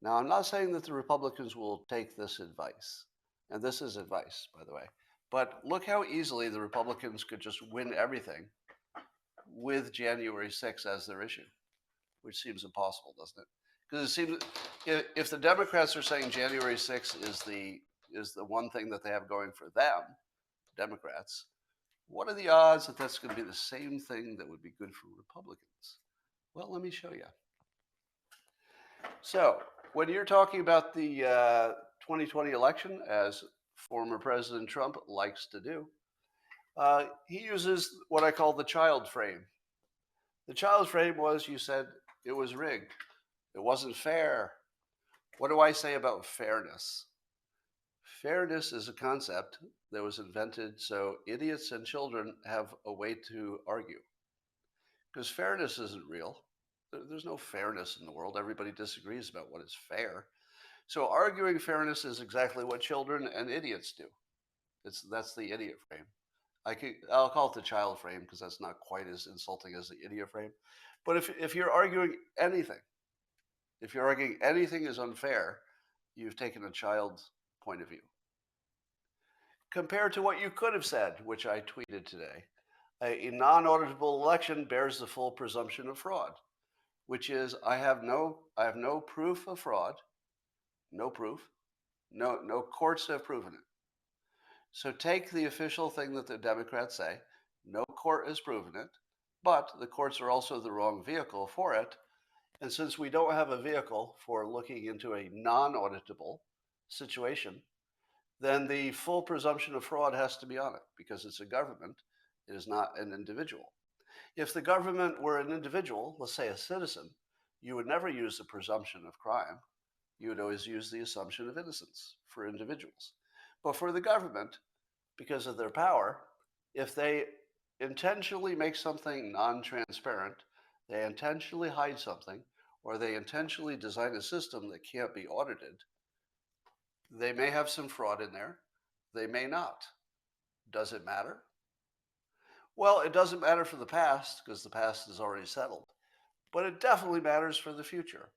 Now, I'm not saying that the Republicans will take this advice, and this is advice, by the way, but look how easily the Republicans could just win everything with January 6th as their issue, which seems impossible, doesn't it? Because it seems if the Democrats are saying January 6th is the one thing that they have going for them, Democrats, what are the odds that that's going to be the same thing that would be good for Republicans? Well, let me show you. So, when you're talking about the 2020 election, as former President Trump likes to do, he uses what I call the child frame. The child frame was you said it was rigged, it wasn't fair. What do I say about fairness? Fairness is a concept that was invented so idiots and children have a way to argue. Because fairness isn't real. There's no fairness in the world. Everybody disagrees about what is fair. So arguing fairness is exactly what children and idiots do. That's the idiot frame. I'll call it the child frame because that's not quite as insulting as the idiot frame. But if you're arguing anything, if you're arguing anything is unfair, you've taken a child's point of view. Compared to what you could have said, which I tweeted today, a non-auditable election bears the full presumption of fraud, which is I have no proof of fraud, no proof, no courts have proven it. So take the official thing that the Democrats say, no court has proven it, but the courts are also the wrong vehicle for it. And since we don't have a vehicle for looking into a non-auditable situation, then the full presumption of fraud has to be on it because it's a government. It is not an individual. If the government were an individual, let's say a citizen, you would never use the presumption of crime. You would always use the assumption of innocence for individuals. But for the government, because of their power, if they intentionally make something non-transparent, they intentionally hide something, or they intentionally design a system that can't be audited, they may have some fraud in there. They may not. Does it matter? Well, it doesn't matter for the past because the past is already settled, but it definitely matters for the future.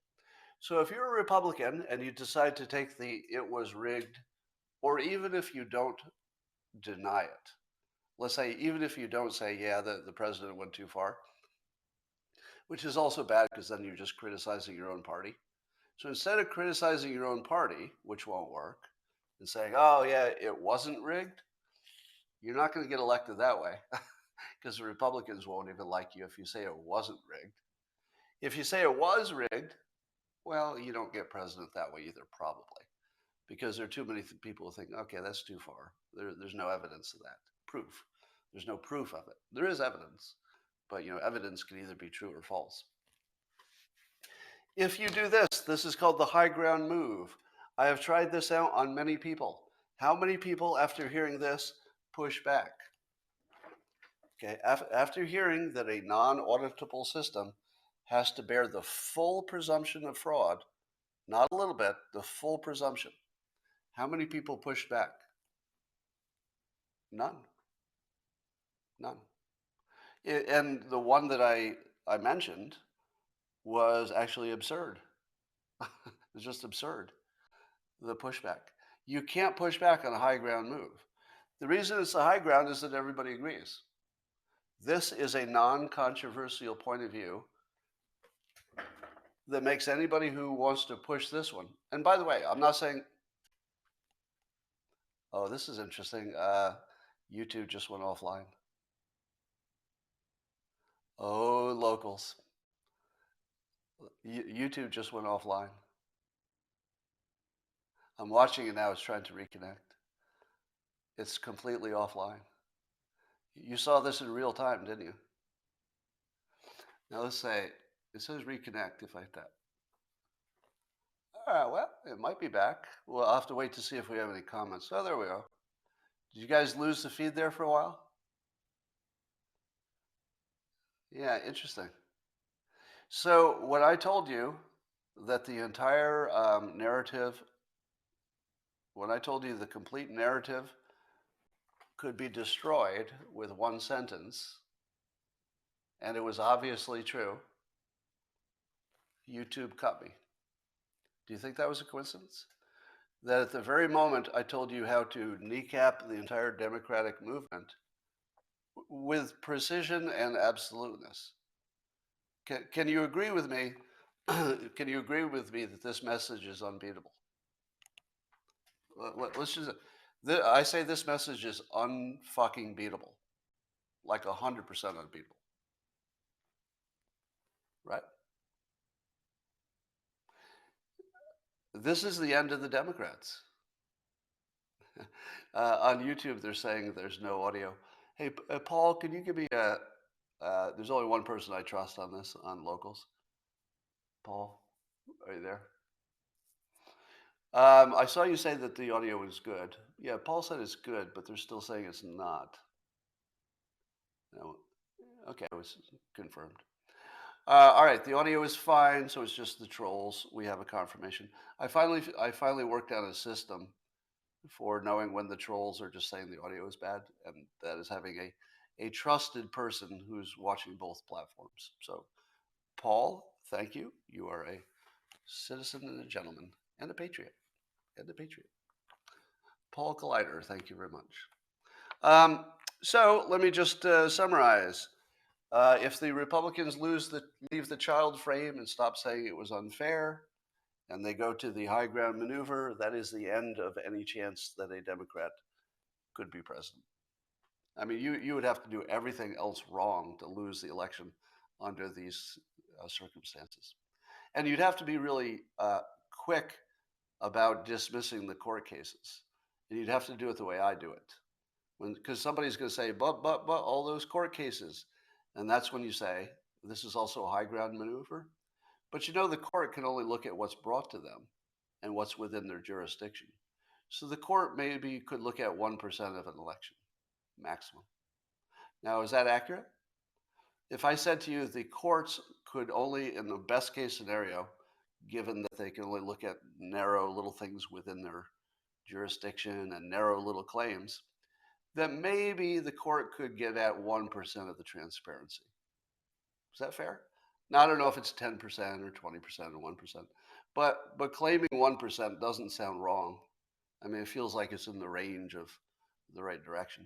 So if you're a Republican and you decide to take the it was rigged, or even if you don't deny it, let's say even if you don't say, yeah, the president went too far, which is also bad because then you're just criticizing your own party. So instead of criticizing your own party, which won't work, and saying, oh, yeah, it wasn't rigged, you're not going to get elected that way because the Republicans won't even like you if you say it wasn't rigged. If you say it was rigged, well, you don't get president that way either, probably, because there are too many people who think, okay, that's too far. There's no evidence of that. Proof. There's no proof of it. There is evidence, but evidence can either be true or false. If you do this, this is called the high ground move. I have tried this out on many people. How many people, after hearing this, push back? Okay, after hearing that a non-auditable system has to bear the full presumption of fraud, not a little bit, the full presumption, how many people pushed back? None. None. And the one that I mentioned was actually absurd. It was just absurd, the pushback. You can't push back on a high ground move. The reason it's a high ground is that everybody agrees. This is a non-controversial point of view that makes anybody who wants to push this one. And by the way, I'm not saying, oh, this is interesting. YouTube just went offline. Oh, locals. YouTube just went offline. I'm watching it now. It's trying to reconnect. It's completely offline. You saw this in real time, didn't you? Now let's say, it says reconnect if I tap. All right, well, it might be back. We'll have to wait to see if we have any comments. Oh, there we go. Did you guys lose the feed there for a while? Yeah, interesting. So when I told you that the entire narrative, when I told you the complete narrative could be destroyed with one sentence, and it was obviously true, YouTube cut me. Do you think that was a coincidence? That at the very moment I told you how to kneecap the entire Democratic movement with precision and absoluteness. Can you agree with me? Can you agree with me that this message is unbeatable? Let's just. I say this message is unfucking beatable, like 100% unbeatable, right? This is the end of the Democrats. On YouTube, they're saying there's no audio. Hey, Paul, can you give me a? There's only one person I trust on this on locals. Paul, are you there? I saw you say that the audio is good. Yeah, Paul said it's good, but they're still saying it's not. No. Okay, it was confirmed. All right, the audio is fine, so it's just the trolls. We have a confirmation. I finally worked out a system for knowing when the trolls are just saying the audio is bad, and that is having a trusted person who's watching both platforms. So, Paul, thank you. You are a citizen and a gentleman and a patriot. And a patriot. Paul Collider, thank you very much. Um, so let me just summarize. If the Republicans leave the child frame and stop saying it was unfair, and they go to the high ground maneuver, that is the end of any chance that a Democrat could be president. I mean, you would have to do everything else wrong to lose the election under these circumstances. And you'd have to be really quick about dismissing the court cases. And you'd have to do it the way I do it. Because somebody's going to say, but, all those court cases. And that's when you say, this is also a high ground maneuver. But you know, the court can only look at what's brought to them and what's within their jurisdiction. So the court maybe could look at 1% of an election, maximum. Now, is that accurate? If I said to you the courts could only, in the best case scenario, given that they can only look at narrow little things within their jurisdiction and narrow little claims, then maybe the court could get at 1% of the transparency. Is that fair? Now, I don't know if it's 10% or 20% or 1%, but claiming 1% doesn't sound wrong. I mean, it feels like it's in the range of the right direction.